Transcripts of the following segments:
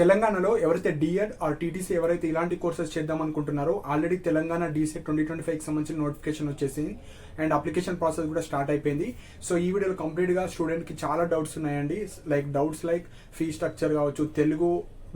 తెలంగాణలో ఎవరైతే D.Ed are TTC ఎవరైతే ఇలాంటి కోర్సెస్ చేద్దాం అనుకుంటున్నారో ఆల్రెడీ తెలంగాణ డీసెట్ 2025కి సంబంధించిన నోటిఫికేషన్ వచ్చేసింది అండ్ అప్లికేషన్ ప్రాసెస్ కూడా స్టార్ట్ అయిపోయింది. సో ఈ వీడియోలో కంప్లీట్గా స్టూడెంట్కి చాలా డౌట్స్ ఉన్నాయండి. డౌట్స్ లైక్ ఫీ స్ట్రక్చర్ కావచ్చు, తెలుగు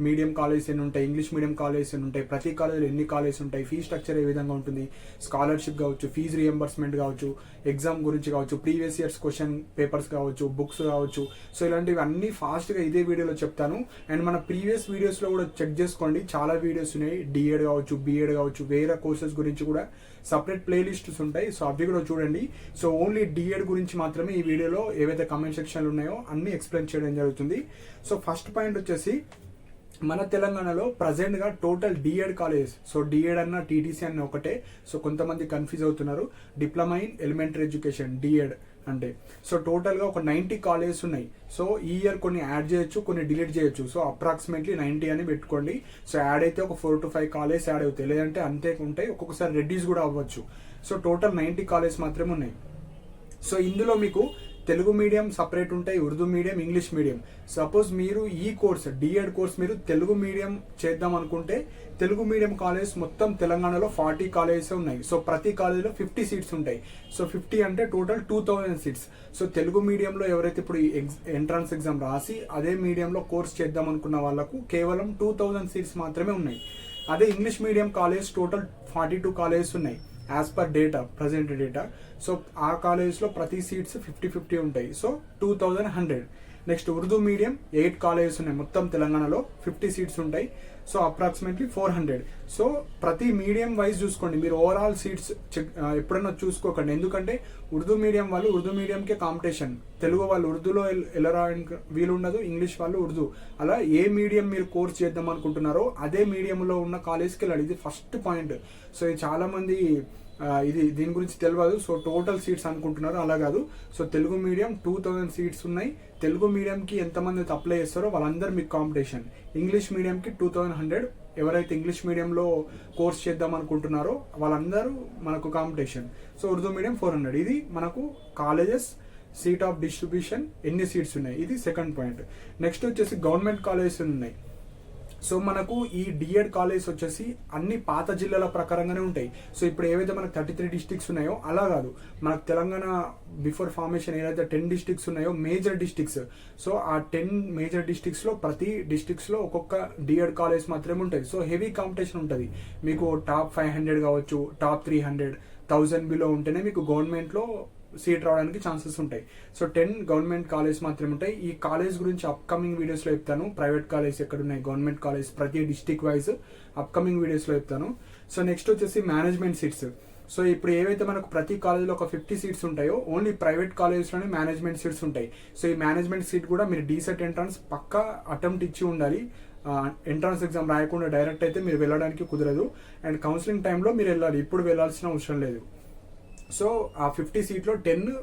మీడియం కాలేజెస్ ఎన్ని ఉంటాయి, ఇంగ్లీష్ మీడియం కాలేజెస్ ఎన్ని ఉంటాయి, ప్రతి కాలేజీలో ఎన్ని కాలేజెస్ ఉంటాయి, ఫీ స్ట్రక్చర్ ఏ విధంగా ఉంటుంది, స్కాలర్షిప్ కావచ్చు, ఫీజు రియంబర్స్మెంట్ కావచ్చు, ఎగ్జామ్ గురించి కావచ్చు, ప్రీవియస్ ఇయర్స్ క్వశ్చన్ పేపర్స్ కావచ్చు, బుక్స్ కావచ్చు. సో ఇలాంటివి అన్ని ఫాస్ట్గా ఇదే వీడియోలో చెప్తాను. అండ్ మన ప్రీవియస్ వీడియోస్లో కూడా చెక్ చేసుకోండి, చాలా వీడియోస్ ఉన్నాయి. డిఎడ్ కావచ్చు, బిఎడ్ కావచ్చు, వేరే కోర్సెస్ గురించి కూడా సపరేట్ ప్లేలిస్ట్స్ ఉంటాయి. సో అవి కూడా చూడండి. సో ఓన్లీ డిఎడ్ గురించి మాత్రమే ఈ వీడియోలో ఏవైతే కమెంట్ సెక్షన్లు ఉన్నాయో అన్ని ఎక్స్ప్లెయిన్ చేయడం జరుగుతుంది. సో ఫస్ట్ పాయింట్ వచ్చేసి మన తెలంగాణలో ప్రజెంట్గా total DEd colleges, so DEd అన్న టీటీసీ అన్న ఒకటే. సో కొంతమంది కన్ఫ్యూజ్ అవుతున్నారు. Diploma in elementary education DEd అంటే సో టోటల్గా ఒక 90 కాలేజెస్ ఉన్నాయి. సో ఈ ఇయర్ కొన్ని యాడ్ చేయొచ్చు, కొన్ని డిలీట్ చేయొచ్చు. సో అప్రాక్సిమేట్లీ 90 అని పెట్టుకోండి. సో యాడ్ అయితే ఒక 4 to 5 కాలేజెస్ యాడ్ అవుతాయి, లేదంటే అంతే ఉంటాయి, ఒక్కొక్కసారి రెడ్యూస్ కూడా అవ్వచ్చు. సో టోటల్ 90 కాలేజెస్ మాత్రమే ఉన్నాయి. సో ఇందులో మీకు తెలుగు మీడియం సపరేట్ ఉంటాయి, Urdu medium, English medium. Suppose మీరు ఈ కోర్స్ డిఎడ్ కోర్స్ మీరు తెలుగు మీడియం చేద్దాం అనుకుంటే తెలుగు మీడియం కాలేజెస్ మొత్తం తెలంగాణలో 40 కాలేజెస్ ఉన్నాయి. సో ప్రతి కాలేజీలో 50 సీట్స్ ఉంటాయి. సో 50 అంటే టోటల్ 2000 సీట్స్. సో తెలుగు మీడియంలో ఎవరైతే ఇప్పుడు ఎంట్రన్స్ ఎగ్జామ్ రాసి అదే మీడియంలో కోర్స్ చేద్దాం అనుకున్న వాళ్ళకు కేవలం 2000 సీట్స్ మాత్రమే ఉన్నాయి. అదే English medium college total 42 colleges ఉన్నాయి as per data, present data. So ఆ కాలేజెస్లో ప్రతి సీట్స్ 50-50 ఉంటాయి. So 2100. Next Urdu medium 8 colleges ఉన్నాయి మొత్తం తెలంగాణలో, 50 సీట్స్ ఉంటాయి. So approximately 400. సో ప్రతి మీడియం వైజ్ చూసుకోండి, మీరు ఓవరాల్ సీట్స్ ఎప్పుడైనా చూసుకోకండి. ఎందుకంటే ఉర్దూ మీడియం వాళ్ళు ఉర్దూ మీడియంకే కాంపిటీషన్, తెలుగు వాళ్ళు ఉర్దూలో వెళ్ళడానికి వీలు ఉండదు, ఇంగ్లీష్ వాళ్ళు ఉర్దూ. అలా ఏ మీడియం మీరు కోర్స్ చేద్దాం అనుకుంటున్నారో అదే మీడియంలో ఉన్న కాలేజ్కి వెళ్ళాలి. ఇది ఫస్ట్ పాయింట్. సో ఇది చాలా మంది దీని గురించి తెలియదు. సో టోటల్ సీట్స్ అనుకుంటున్నారు, అలా కాదు. సో తెలుగు మీడియం 2000 సీట్స్ ఉన్నాయి. తెలుగు మీడియంకి ఎంతమంది అయితే అప్లై చేస్తారో వాళ్ళందరూ మీకు కాంపిటీషన్. ఇంగ్లీష్ మీడియంకి 2100. ఎవరైతే ఇంగ్లీష్ మీడియంలో కోర్స్ చేద్దాం అనుకుంటున్నారో వాళ్ళందరూ మనకు కాంపిటీషన్. So Urdu medium 400. ఇది మనకు కాలేజెస్ సీట్ ఆఫ్ డిస్ట్రిబ్యూషన్, ఎన్ని సీట్స్ ఉన్నాయి, ఇది సెకండ్ పాయింట్. నెక్స్ట్ వచ్చేసి గవర్నమెంట్ కాలేజెస్ ఉన్నాయి. సో మనకు ఈ డిఎడ్ కాలేజ్ వచ్చేసి అన్ని పాత జిల్లాల ప్రకారంగానే ఉంటాయి. సో ఇప్పుడు ఏవైతే మనకు 33 డిస్ట్రిక్ట్స్ ఉన్నాయో అలా కాదు, మనకు తెలంగాణ బిఫోర్ ఫార్మేషన్ ఏదైతే 10 డిస్ట్రిక్ట్స్ ఉన్నాయో మేజర్ డిస్ట్రిక్ట్స్. సో ఆ 10 మేజర్ డిస్ట్రిక్ట్స్లో ప్రతి డిస్ట్రిక్ట్స్లో ఒక్కొక్క డిఎడ్ కాలేజ్ మాత్రమే ఉంటుంది. సో హెవీ కాంపిటీషన్ ఉంటుంది. మీకు టాప్ 500 కావచ్చు, టాప్ 300, 1000 బిలో ఉంటేనే మీకు గవర్నమెంట్లో సీట్ రావడానికి ఛాన్సెస్ ఉంటాయి. సో 10 గవర్నమెంట్ కాలేజ్ మాత్రమే ఉంటాయి. ఈ కాలేజ్ గురించి అప్కమింగ్ వీడియోస్లో చెప్తాను. ప్రైవేట్ కాలేజ్ ఎక్కడున్నాయి, గవర్నమెంట్ కాలేజ్ ప్రతి డిస్టిక్ వైజ్ అప్కమింగ్ వీడియోస్లో చెప్తాను. సో నెక్స్ట్ వచ్చేసి మేనేజ్మెంట్ సీట్స్. సో ఇప్పుడు ఏవైతే మనకు ప్రతి కాలేజ్లో ఒక 50 సీట్స్ ఉంటాయో ఓన్లీ ప్రైవేట్ కాలేజ్లోనే మేనేజ్మెంట్ సీట్స్ ఉంటాయి. సో ఈ మేనేజ్మెంట్ సీట్ కూడా మీరు డీసెట్ ఎంట్రన్స్ పక్కా అటెంప్ట్ ఇచ్చి ఉండాలి. ఎంట్రన్స్ ఎగ్జామ్ రాయకుండా డైరెక్ట్ అయితే మీరు వెళ్ళడానికి కుదరదు. అండ్ కౌన్సిలింగ్ టైంలో మీరు వెళ్ళాలి, ఇప్పుడు వెళ్ళాల్సిన అవసరం లేదు. సో ఆ 50 సీట్లో 10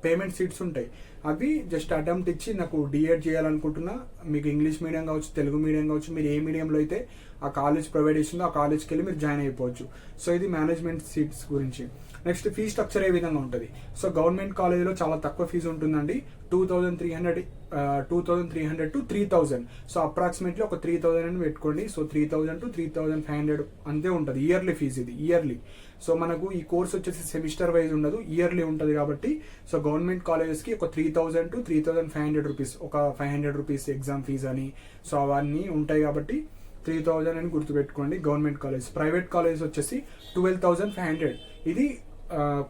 పేమెంట్ సీట్స్ ఉంటాయి. అవి జస్ట్ అటెంప్ట్ ఇచ్చి నాకు డిఎడ్ చేయాలనుకుంటున్నా, మీకు ఇంగ్లీష్ మీడియం కావచ్చు, తెలుగు మీడియం కావచ్చు, మీరు ఏ మీడియంలో అయితే ఆ కాలేజ్ ప్రొవైడ్ చేసిందో ఆ కాలేజ్కి వెళ్ళి మీరు జాయిన్ అయిపోవచ్చు. సో ఇది మేనేజ్మెంట్ సీట్స్ గురించి. నెక్స్ట్ ఫీ స్ట్రక్చర్ ఏ విధంగా ఉంటుంది. సో గవర్నమెంట్ కాలేజీలో చాలా తక్కువ ఫీజు ఉంటుందండి, 2300 to 3000. సో అప్రాక్సిమేట్లీ ఒక 3000 అని పెట్టుకోండి. సో 3000 to 3500 అంతే ఉంటుంది ఇయర్లీ ఫీజు, ఇది ఇయర్లీ. సో మనకు ఈ కోర్స్ వచ్చేసి సెమిస్టర్ వైజ్ ఉండదు, ఇయర్లీ ఉంటుంది కాబట్టి సో గవర్నమెంట్ కాలేజెస్కి ఒక 3000 to 3500 రూపీస్, ఒక 500 రూపీస్ ఎగ్జామ్ ఫీజు అని సో అవన్నీ ఉంటాయి కాబట్టి 3000 అని గుర్తుపెట్టుకోండి గవర్నమెంట్ కాలేజ్. ప్రైవేట్ కాలేజ్ వచ్చేసి 12,500. ఇది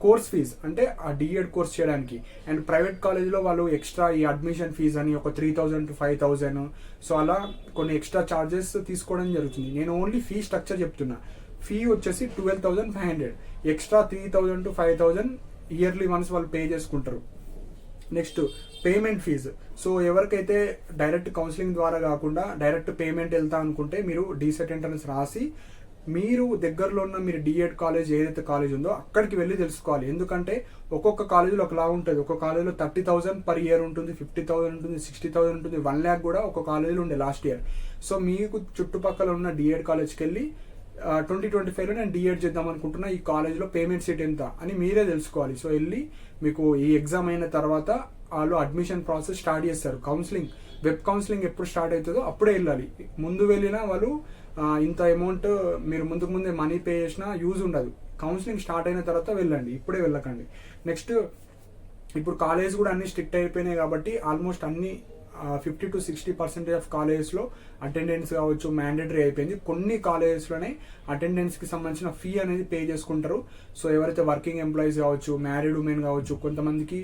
కోర్స్ ఫీజ్, అంటే ఆ డిఎడ్ కోర్స్ చేయడానికి. అండ్ ప్రైవేట్ కాలేజ్లో వాళ్ళు ఎక్స్ట్రా ఈ అడ్మిషన్ ఫీజ్ అని ఒక 3000 to 5000, సో అలా కొన్ని ఎక్స్ట్రా ఛార్జెస్ తీసుకోవడం జరుగుతుంది. నేను ఓన్లీ ఫీ స్ట్రక్చర్ చెప్తున్నా. ఫీ వచ్చేసి 12,500, ఎక్స్ట్రా 3000 to 5000 ఇయర్లీ వన్స్ వాళ్ళు పే చేసుకుంటారు. Next payment fee. సో ఎవరికైతే డైరెక్ట్ కౌన్సిలింగ్ ద్వారా కాకుండా డైరెక్ట్ పేమెంట్ వెళ్తా అనుకుంటే మీరు డీసెట్ ఎంట్రన్స్ రాసి మీరు దగ్గరలో ఉన్న మీరు డిఎడ్ కాలేజ్ ఏదైతే కాలేజ్ ఉందో అక్కడికి వెళ్ళి తెలుసుకోవాలి. ఎందుకంటే ఒక్కొక్క కాలేజీలో ఒకలా ఉంటుంది. ఒక్కొక్క కాలేజీలో 30,000 పర్ ఇయర్ ఉంటుంది, 50,000 ఉంటుంది, 60,000 ఉంటుంది, 1 lakh కూడా ఒక కాలేజీలో ఉండే లాస్ట్ ఇయర్. సో మీకు చుట్టుపక్కల ఉన్న డిఎడ్ కాలేజ్కి వెళ్ళి 2025లో నేను డిఎడ్ చేద్దాం అనుకుంటున్నా, ఈ కాలేజ్లో పేమెంట్ సీట్ ఎంత అని మీరే తెలుసుకోవాలి. సో వెళ్ళి మీకు ఈ ఎగ్జామ్ అయిన తర్వాత వాళ్ళు అడ్మిషన్ ప్రాసెస్ స్టార్ట్ చేస్తారు. వెబ్ కౌన్సిలింగ్ ఎప్పుడు స్టార్ట్ అవుతుందో అప్పుడే వెళ్ళాలి. ముందు వెళ్ళినా వాళ్ళు ఇంత అమౌంట్ మీరు ముందే మనీ పే చేసినా యూజ్ ఉండదు. కౌన్సిలింగ్ స్టార్ట్ అయిన తర్వాత వెళ్ళండి, ఇప్పుడే వెళ్ళకండి. నెక్స్ట్, ఇప్పుడు కాలేజ్ కూడా అన్ని స్ట్రిక్ట్ అయిపోయినాయి కాబట్టి ఆల్మోస్ట్ అన్ని 50 to 60% ఆఫ్ కాలేజెస్లో అటెండెన్స్ కావచ్చు మ్యాండేటరీ అయిపోయింది. కొన్ని కాలేజెస్లోనే అటెండెన్స్కి సంబంధించిన ఫీ అనేది పే చేసుకుంటారు. సో ఎవరైతే వర్కింగ్ ఎంప్లాయీస్ కావచ్చు, మ్యారీడ్ ఉమెన్ కావచ్చు, కొంతమందికి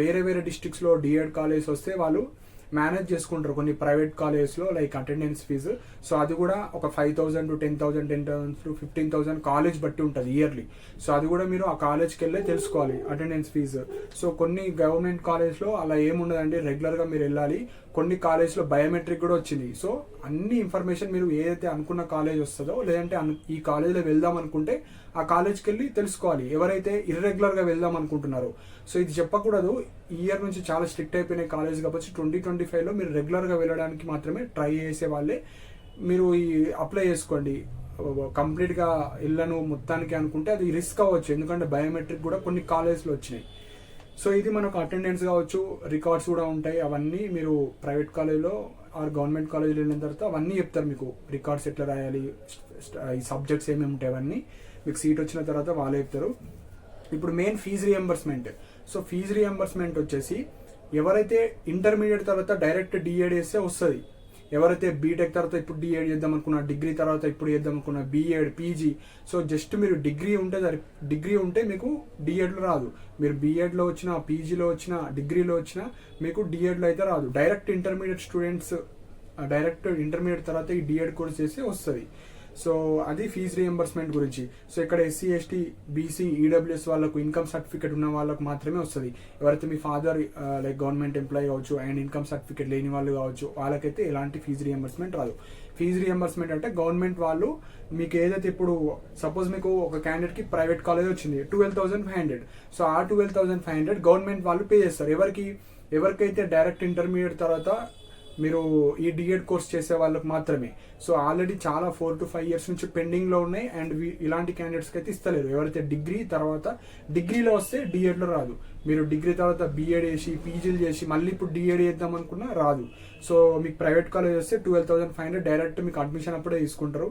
వేరే డిస్ట్రిక్ట్స్లో డిఎడ్ కాలేజ్ వస్తే వాళ్ళు మేనేజ్ చేసుకుంటారు కొన్ని ప్రైవేట్ కాలేజెస్లో లైక్ అటెండెన్స్ ఫీజు. సో అది కూడా ఒక 5,000 to 10,000, 10,000 to 15,000 కాలేజ్ బట్టి ఉంటుంది ఇయర్లీ. సో అది కూడా మీరు ఆ కాలేజ్కి వెళ్ళే తెలుసుకోవాలి అటెండెన్స్ ఫీజు. సో కొన్ని గవర్నమెంట్ కాలేజ్లో అలా ఏముండదండి, రెగ్యులర్గా మీరు వెళ్ళాలి. కొన్ని కాలేజ్లో బయోమెట్రిక్ కూడా వచ్చింది. సో అన్ని ఇన్ఫర్మేషన్ మీరు ఏదైతే అనుకున్న కాలేజ్ వస్తుందో, లేదంటే ఈ కాలేజ్లో వెళ్దాం అనుకుంటే ఆ కాలేజ్కి వెళ్ళి తెలుసుకోవాలి, ఎవరైతే ఇర్రెగ్యులర్గా వెళ్దాం అనుకుంటున్నారో. సో ఇది చెప్పకూడదు, ఈ ఇయర్ నుంచి చాలా స్ట్రిక్ట్ అయిపోయిన కాలేజ్ కాబట్టి 2025లో మీరు రెగ్యులర్గా వెళ్ళడానికి మాత్రమే ట్రై చేసే వాళ్ళే మీరు ఈ అప్లై చేసుకోండి. కంప్లీట్గా ఇళ్ళను మొత్తానికి అనుకుంటే అది రిస్క్ అవ్వచ్చు, ఎందుకంటే బయోమెట్రిక్ కూడా కొన్ని కాలేజ్లో వచ్చినాయి. సో ఇది మనకు అటెండెన్స్ కావచ్చు, రికార్డ్స్ కూడా ఉంటాయి. అవన్నీ మీరు ప్రైవేట్ కాలేజ్లో ఆర్ గవర్నమెంట్ కాలేజ్లో వెళ్ళిన తర్వాత అవన్నీ చెప్తారు మీకు, రికార్డ్స్ ఎట్లా రాయాలి, ఈ సబ్జెక్ట్స్ ఏమేమి ఉంటాయి అవన్నీ మీకు సీట్ వచ్చిన తర్వాత వాళ్ళే చెప్తారు. ఇప్పుడు main fee reimbursement. So fee reimbursement వచ్చేసి ఎవరైతే ఇంటర్మీడియట్ తర్వాత డైరెక్ట్ డిఎడ్ చేస్తే వస్తుంది, ఎవరైతే బీటెక్ తర్వాత ఇప్పుడు డిఎడ్ చేద్దాం అనుకున్నా, డిగ్రీ తర్వాత ఇప్పుడు చేద్దాం అనుకున్నా, బీఎడ్, పీజీ. సో జస్ట్ మీరు డిగ్రీ ఉంటే మీకు డిఎడ్లో రాదు. మీరు బీఎడ్లో వచ్చినా, పీజీలో వచ్చినా, డిగ్రీలో వచ్చినా మీకు డిఎడ్లో అయితే రాదు. Direct intermediate students direct intermediate తర్వాత ఈ డిఎడ్ కోర్స్ చేసి వస్తుంది. సో అది ఫీజు రియంబర్స్మెంట్ గురించి. సో ఇక్కడ ఎస్సీ, ఎస్టీ, బీసీ, ఈడబ్ల్యూఎస్ వాళ్ళకు ఇన్కమ్ సర్టిఫికేట్ ఉన్న వాళ్ళకు మాత్రమే వస్తుంది. ఎవరైతే మీ ఫాదర్ లైక్ గవర్నమెంట్ ఎంప్లాయీ కావచ్చు అండ్ ఇన్కమ్ సర్టిఫికేట్ లేని వాళ్ళు కావచ్చు, వాళ్ళకైతే ఎలాంటి ఫీజు రియంబర్స్మెంట్ రాదు. ఫీజు రియంబర్స్మెంట్ అంటే గవర్నమెంట్ వాళ్ళు మీకు ఏదైతే ఇప్పుడు సపోజ్ మీకు ఒక క్యాండిడేట్కి ప్రైవేట్ కాలేజ్ వచ్చింది 12,500. సో ఆ 12,500 గవర్నమెంట్ వాళ్ళు పే చేస్తారు. ఎవరికైతే డైరెక్ట్ ఇంటర్మీడియట్ తర్వాత మీరు ఈ డిఎడ్ కోర్స్ చేసే వాళ్ళకి మాత్రమే. సో ఆల్రెడీ చాలా 4 to 5 years నుంచి పెండింగ్లో ఉన్నాయి అండ్ ఇలాంటి క్యాండిడేట్స్కి అయితే ఇస్తలేరు. ఎవరైతే డిగ్రీలో వస్తే డిఎడ్లో రాదు. మీరు డిగ్రీ తర్వాత బీఎడ్ చేసి, పీజీలు చేసి మళ్ళీ ఇప్పుడు డిఎడ్ చేద్దాం అనుకున్నా రాదు. సో మీకు ప్రైవేట్ కాలేజ్ వస్తే 12,500 డైరెక్ట్ మీకు అడ్మిషన్ అప్పుడే తీసుకుంటారు.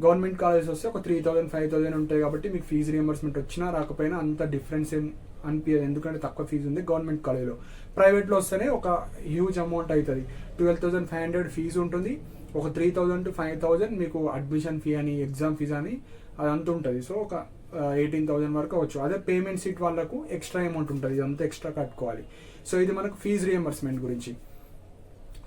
గవర్నమెంట్ కాలేజ్ వస్తే ఒక 3,000, 5,000 ఉంటాయి కాబట్టి మీకు ఫీజు రియంబర్స్మెంట్ వచ్చినా రాకపోయినా అంత డిఫరెన్స్ ఏం అనిపించదు, ఎందుకంటే తక్కువ ఫీజు ఉంది గవర్నమెంట్ కాలేజ్లో. ప్రైవేట్లో వస్తేనే ఒక హ్యూజ్ అమౌంట్ అవుతుంది. 12,500 ఫీజు ఉంటుంది, ఒక 3,000 to 5,000 మీకు అడ్మిషన్ ఫీ అని, ఎగ్జామ్ ఫీజు అని అదంతా ఉంటుంది. సో ఒక 18,000 వరకు అవచ్చు. అదే పేమెంట్ సీట్ వాళ్ళకు ఎక్స్ట్రా అమౌంట్ ఉంటుంది, ఇదంతా ఎక్స్ట్రా కట్టుకోవాలి. సో ఇది మనకు ఫీజు రియంబర్స్మెంట్ గురించి.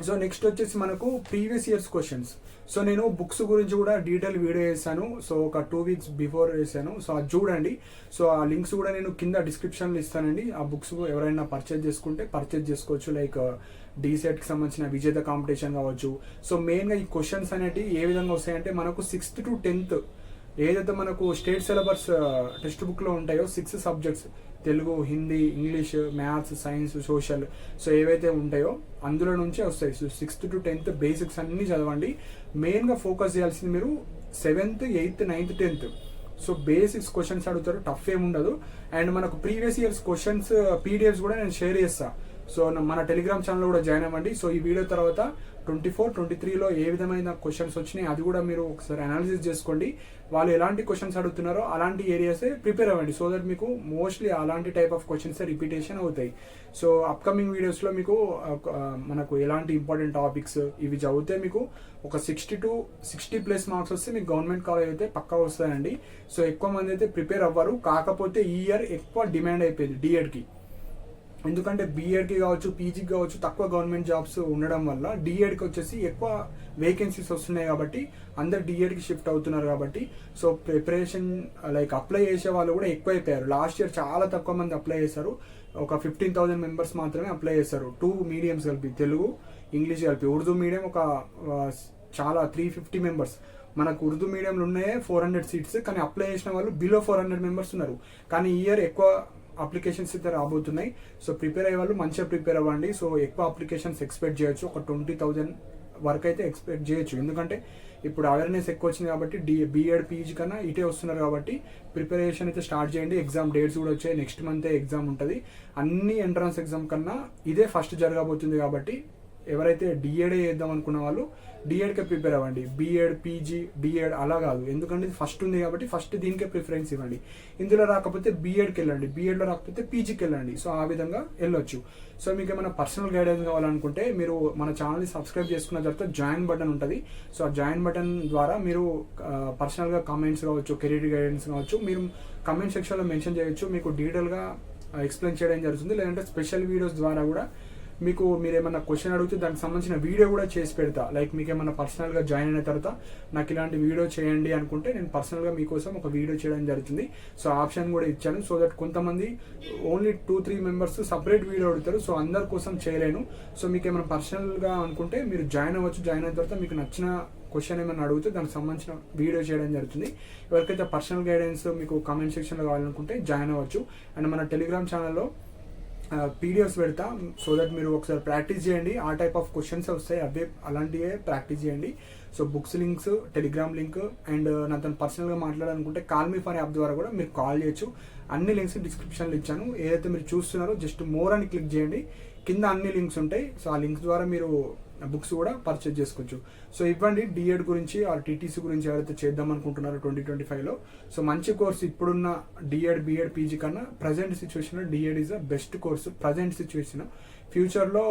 సో నెక్స్ట్ వచ్చేసి మనకు ప్రీవియస్ ఇయర్స్ క్వశ్చన్స్. సో నేను బుక్స్ గురించి కూడా డీటెయిల్ వీడియో చేశాను. సో ఒక 2 weeks బిఫోర్ చేశాను. సో అది చూడండి. సో ఆ లింక్స్ కూడా నేను కింద డిస్క్రిప్షన్లో ఇస్తానండి. ఆ బుక్స్ ఎవరైనా పర్చేజ్ చేసుకుంటే పర్చేజ్ చేసుకోవచ్చు. లైక్ డీసెట్కి సంబంధించిన విజేత కాంపిటీషన్ కావచ్చు. సో మెయిన్గా ఈ క్వశ్చన్స్ అనేవి ఏ విధంగా వస్తాయంటే మనకు 6th to 10th ఏదైతే మనకు స్టేట్ సిలబస్ టెక్స్ట్ బుక్లో ఉంటాయో 6 subjects, Telugu, Hindi, English, maths, science, social, so ఏవైతే ఉంటాయో అందులో నుంచే వస్తాయి. So 6th to 10th basics అన్నీ చదవండి. మెయిన్గా ఫోకస్ చేయాల్సింది మీరు 7th, 8th, 9th, 10th. So basics questions అడుగుతారు, టఫ్ ఏమి ఉండదు. అండ్ మనకు ప్రీవియస్ ఇయర్స్ క్వశ్చన్స్ పీడిఎఫ్స్ కూడా నేను షేర్ చేస్తాను. సో మన టెలిగ్రామ్ ఛానల్ కూడా జాయిన్ అవ్వండి. సో ఈ వీడియో తర్వాత 24, 23లో ఏ విధమైన క్వశ్చన్స్ వచ్చినాయి అది కూడా మీరు ఒకసారి అనాలిసిస్ చేసుకోండి. వాళ్ళు ఎలాంటి క్వశ్చన్స్ అడుగుతున్నారో అలాంటి ఏరియాసే ప్రిపేర్ అవ్వండి. సో దట్ మీకు మోస్ట్లీ అలాంటి టైప్ ఆఫ్ క్వశ్చన్స్ రిపీటేషన్ అవుతాయి. సో అప్కమింగ్ వీడియోస్లో మీకు మనకు ఎలాంటి ఇంపార్టెంట్ టాపిక్స్ ఇవి చదివితే మీకు ఒక 60+ మార్క్స్ వస్తే మీకు గవర్నమెంట్ కాలేజ్ అయితే పక్కా వస్తాయండి. సో ఎక్కువ మంది అయితే ప్రిపేర్ అవ్వరు. కాకపోతే ఈ ఇయర్ ఎక్కువ డిమాండ్ అయిపోయింది డిఎడ్కి. ఎందుకంటే బీఎడ్కి కావచ్చు, పీజీకి కావచ్చు తక్కువ గవర్నమెంట్ జాబ్స్ ఉండడం వల్ల డిఎడ్కి వచ్చేసి ఎక్కువ వేకెన్సీస్ వస్తున్నాయి కాబట్టి అందరు డిఎడ్కి షిఫ్ట్ అవుతున్నారు కాబట్టి సో ప్రిపరేషన్ లైక్ అప్లై చేసే వాళ్ళు కూడా ఎక్కువ అయిపోయారు. లాస్ట్ ఇయర్ చాలా తక్కువ మంది అప్లై చేశారు. ఒక 15,000 members మాత్రమే అప్లై చేశారు. 2 మీడియంస్ కలిపి, తెలుగు, ఇంగ్లీష్ కలిపి. ఉర్దూ మీడియం ఒక చాలా 350 members. మనకు ఉర్దూ మీడియంలో ఉన్నాయే 400 seats, కానీ అప్లై చేసిన వాళ్ళు బిలో 400 members ఉన్నారు. కానీ ఈ ఇయర్ ఎక్కువ అప్లికేషన్స్ అయితే రాబోతున్నాయి. సో ప్రిపేర్ అయ్యే వాళ్ళు మంచిగా ప్రిపేర్ అవ్వండి. సో ఎక్కువ అప్లికేషన్స్ ఎక్స్పెక్ట్ చేయొచ్చు, ఒక 20,000 వరకు అయితే ఎక్స్పెక్ట్ చేయొచ్చు. ఎందుకంటే ఇప్పుడు అవేర్నెస్ ఎక్కువ వచ్చింది కాబట్టి బీఎడ్, పీజీ కన్నా ఇటే వస్తున్నారు కాబట్టి ప్రిపరేషన్ అయితే స్టార్ట్ చేయండి. ఎగ్జామ్ డేట్స్ కూడా వచ్చాయి, నెక్స్ట్ మంత్ ఎగ్జామ్ ఉంటుంది. అన్ని ఎంట్రన్స్ ఎగ్జామ్ కన్నా ఇదే ఫస్ట్ జరగబోతుంది కాబట్టి ఎవరైతే డిఎడ్ చేద్దాం అనుకున్న వాళ్ళు డిఎడ్కే ప్రిపేర్ అవ్వండి. బిఎడ్, పీజీ, డిఎడ్ అలా కాదు, ఎందుకంటే ఫస్ట్ ఉంది కాబట్టి ఫస్ట్ దీనికే ప్రిఫరెన్స్ ఇవ్వండి. ఇందులో రాకపోతే బిఎడ్కి వెళ్ళండి, బిఎడ్లో రాకపోతే పీజీకి వెళ్ళండి. సో ఆ విధంగా వెళ్ళొచ్చు. సో మీకు ఏమైనా పర్సనల్ గైడెన్స్ కావాలనుకుంటే మీరు మన ఛానల్ని సబ్స్క్రైబ్ చేసుకున్న తర్వాత జాయిన్ బటన్ ఉంటుంది. సో ఆ జాయిన్ బటన్ ద్వారా మీరు పర్సనల్గా కామెంట్స్ కావచ్చు, కెరీర్ గైడెన్స్ కావచ్చు, మీరు కమెంట్ సెక్షన్లో మెన్షన్ చేయొచ్చు. మీకు డీటెయిల్గా ఎక్స్ప్లెయిన్ చేయడం జరుగుతుంది. లేదంటే స్పెషల్ వీడియోస్ ద్వారా కూడా మీకు మీరు ఏమన్నా క్వశ్చన్ అడిగితే దానికి సంబంధించిన వీడియో కూడా చేసి పెడతా. లైక్ మీకు ఏమన్నా పర్సనల్గా జాయిన్ అయిన తర్వాత నాకు ఇలాంటి వీడియో చేయండి అనుకుంటే నేను పర్సనల్గా మీకోసం ఒక వీడియో చేయడం జరుగుతుంది. సో ఆప్షన్ కూడా ఇచ్చాను. సో దట్ కొంతమంది ఓన్లీ 2-3 మెంబర్స్ సపరేట్ వీడియో అడుగుతారు. సో అందరి కోసం చేయలేను. సో మీకు ఏమైనా పర్సనల్గా అనుకుంటే మీరు జాయిన్ అవ్వచ్చు. జాయిన్ అయిన తర్వాత మీకు నచ్చిన క్వశ్చన్ ఏమైనా అడిగితే దానికి సంబంధించిన వీడియో చేయడం జరుగుతుంది. ఎవరికైతే పర్సనల్ గైడెన్స్ మీకు కామెంట్ సెక్షన్లో కావాలనుకుంటే జాయిన్ అవ్వచ్చు. అండ్ మన టెలిగ్రామ్ ఛానల్లో పీడిఎఫ్స్ పెడతా. సో దట్ మీరు ఒకసారి ప్రాక్టీస్ చేయండి. ఆ టైప్ ఆఫ్ క్వశ్చన్స్ వస్తాయి, అవే అలాంటివే ప్రాక్టీస్ చేయండి. So books links, Telegram link and నాతో పర్సనల్గా మాట్లాడాలనుకుంటే కాల్ మీ ఫర్ యాప్ ద్వారా కూడా మీరు కాల్ చేయొచ్చు. అన్ని లింక్స్ డిస్క్రిప్షన్లో ఇచ్చాను. ఏదైతే మీరు చూస్తున్నారో జస్ట్ మోర్ అని క్లిక్ చేయండి, కింద అన్ని లింక్స్ ఉంటాయి. సో ఆ లింక్స్ ద్వారా మీరు బుక్స్ కూడా పర్చేజ్ చేసుకోవచ్చు. సో ఇవ్వండి డిఎడ్ గురించి ఆ టీటీసీ గురించి ఎవరైతే చేద్దాం అనుకుంటున్నారో 2025లో. సో మంచి కోర్సు ఇప్పుడున్న డిఎడ్, బిఎడ్, పీజీ కన్నా ప్రజెంట్ సిచ్యువేషన్లో DEd is the best course. Present situation, ఫ్యూచర్లో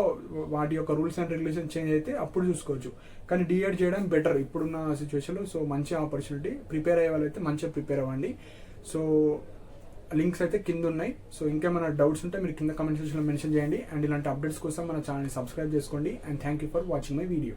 వాటి యొక్క రూల్స్ అండ్ రెగ్యులేషన్ చేంజ్ అయితే అప్పుడు చూసుకోవచ్చు. కానీ డిఎడ్ చేయడం బెటర్ ఇప్పుడున్న సిచ్యువేషన్లో. సో మంచి ఆపర్చునిటీ. ప్రిపేర్ అయ్యే వాళ్ళైతే మంచిగా ప్రిపేర్ అవ్వండి. సో లింక్స్ అయితే కింద ఉన్నాయి. సో ఇంకేమైనా డౌట్స్ ఉంటే మీరు కింద కమెంట్ సెక్షన్లో మెన్షన్ చేయండి. అండ్ ఇలాంటి అప్డేట్స్ కోసం మన ఛానల్ని సబ్స్క్రైబ్ చేసుకోండి. And thank you for watching my video.